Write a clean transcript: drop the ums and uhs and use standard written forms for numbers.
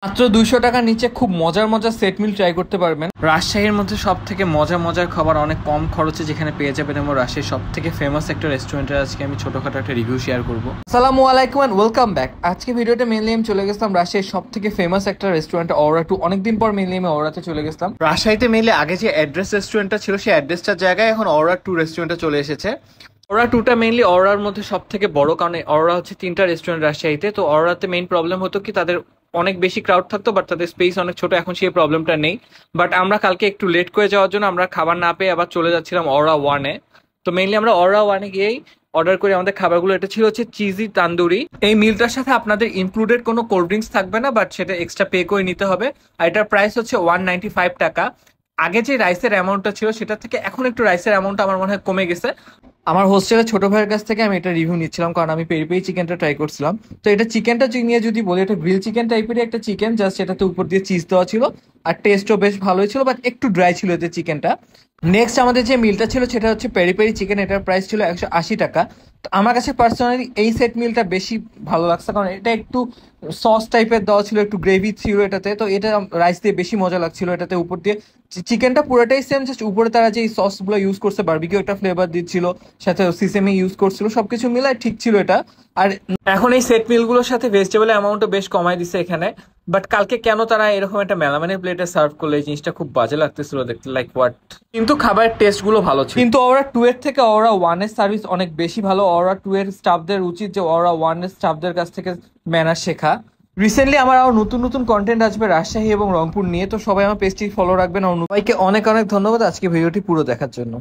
মাত্র 200 টাকার নিচে খুব মজার মজার সেট মিল ট্রাই করতে পারবেন। রাজশাহীর মধ্যে সব থেকে মজার খাবার অনেক কম খরচে যেখানে পেয়ে যাবেন, এবং রাজশাহীর সব থেকে ফেমাস একটা রেস্টুরেন্টের আজকে আমি ছোটখাটো একটা রিভিউ শেয়ার করবো। আসসালামু আলাইকুম এন্ড ওয়েলকাম ব্যাক। আজকে ভিডিওটা মেনলি আমি চলে গেছিলাম রাজশাহীর সব থেকে ফেমাস একটা রেস্টুরেন্ট অরা টু। অনেকদিন পর মেনলি আমি অরাতে চলে গেছিলাম। রাজশাহীতে মেনলি আগে যে অ্যাড্রেস রেস্টুরেন্টটা ছিল সেই অ্যাড্রেসটার জায়গায় এখন অরা টু রেস্টুরেন্টটা চলে এসেছে। অরা টুটা মেইনলি অরার মধ্যে সব থেকে বড়, কারণ অরা হচ্ছে 3টা রেস্টুরেন্ট রাজশাহীতে। তো অরাতে মেইন প্রবলেম হতো কি তাদের অনেক বেশি ক্রাউড থাকতো, বাট তাদের স্পেস অনেক ছোট। এখন সেই প্রবলেমটা নেই। বাট আমরা কালকে একটু লেট করে যাওয়ার জন্য আমরা খাবার না পেয়ে আবার চলে যাচ্ছিলাম অরা ওয়ানে। তো মেইনলি আমরা অরা ওয়ানে গিয়েই অর্ডার করি আমাদের খাবারগুলো। এটা ছিল হচ্ছে চিজি তান্দুরি। এই মিলটার সাথে আপনাদের ইনক্লুডেড কোনো কোল্ড ড্রিঙ্কস থাকবে না, বাট সেটা এক্সট্রা পে করে নিতে হবে। আর এটার প্রাইস হচ্ছে 195 টাকা। আগে যে রাইসের অ্যামাউন্টটা ছিল সেটা থেকে এখন একটু রাইসের অ্যামাউন্টটা আমার মনে হয় কমে গেছে। আমার হোস্টেলের ছোট ভাইয়ের কাছ থেকে আমি এটা রিভিউ নিচ্ছিলাম, কারণ আমি পেরি পেরি চিকেনটা ট্রাই করছিলাম। তো এটা চিকেনটা নিয়ে যদি বলি, এটা গ্রিল চিকেন টাইপেরই একটা চিকেন, জাস্ট এটাতে উপর দিয়ে চিজ দেওয়া ছিল। আর টেস্টও বেশ ভালোই ছিল, বাট একটু ড্রাই ছিল এতে চিকেনটা। নেক্সট আমাদের যে মিলটা ছিল সেটা হচ্ছে পেরি পেরি চিকেন। এটার প্রাইস ছিল 180 টাকা। তো আমার কাছে পার্সোনালি এই সেট মিলটা বেশি ভালো লাগছে, কারণ এটা একটু সস টাইপের দেওয়া ছিল, একটু গ্রেভি ছিল এটাতে। তো এটা রাইস দিয়ে বেশি মজা লাগছিল। এটাতে উপর দিয়ে চিকেনটা পুরোটাই সেম, জাস্ট উপরে তারা যে সস গুলো ইউজ করছে বারবিকিউ একটা ফ্লেভার দিচ্ছিল, সাথে সিসেমি ইউজ করছিল, সবকিছু মিলায় ঠিক ছিল এটা। আর এখন এই সেট মিল গুলোর সাথে ভেজিটেবলের অ্যামাউন্টও বেশ কমাই দিছে এখানে। বাট কালকে কেন তারা এরকম একটা মেলামানের প্লেটে সার্ভ করলো, এই জিনিসটা খুব বাজে লাগতেছিল দেখতে, লাইক হোয়াট। কিন্তু খাবারের টেস্ট গুলো ভালো ছিল। কিন্তু ওরা 2 এর থেকে ওরা 1 এর সার্ভিস অনেক বেশি ভালো। ওরা 2 এর স্টাফদের উচিত যে ওরা 1 এর স্টাফদের কাছ থেকে ম্যানার শেখা। রিসেন্টলি আমার আরো নতুন নতুন কন্টেন্ট আসবে রাজশাহী এবং রংপুর নিয়ে, তো সবাই আমার পেজটি ফলো রাখবেন। আর সবাইকে অনেক অনেক ধন্যবাদ আজকে ভিডিওটি পুরো দেখার জন্য।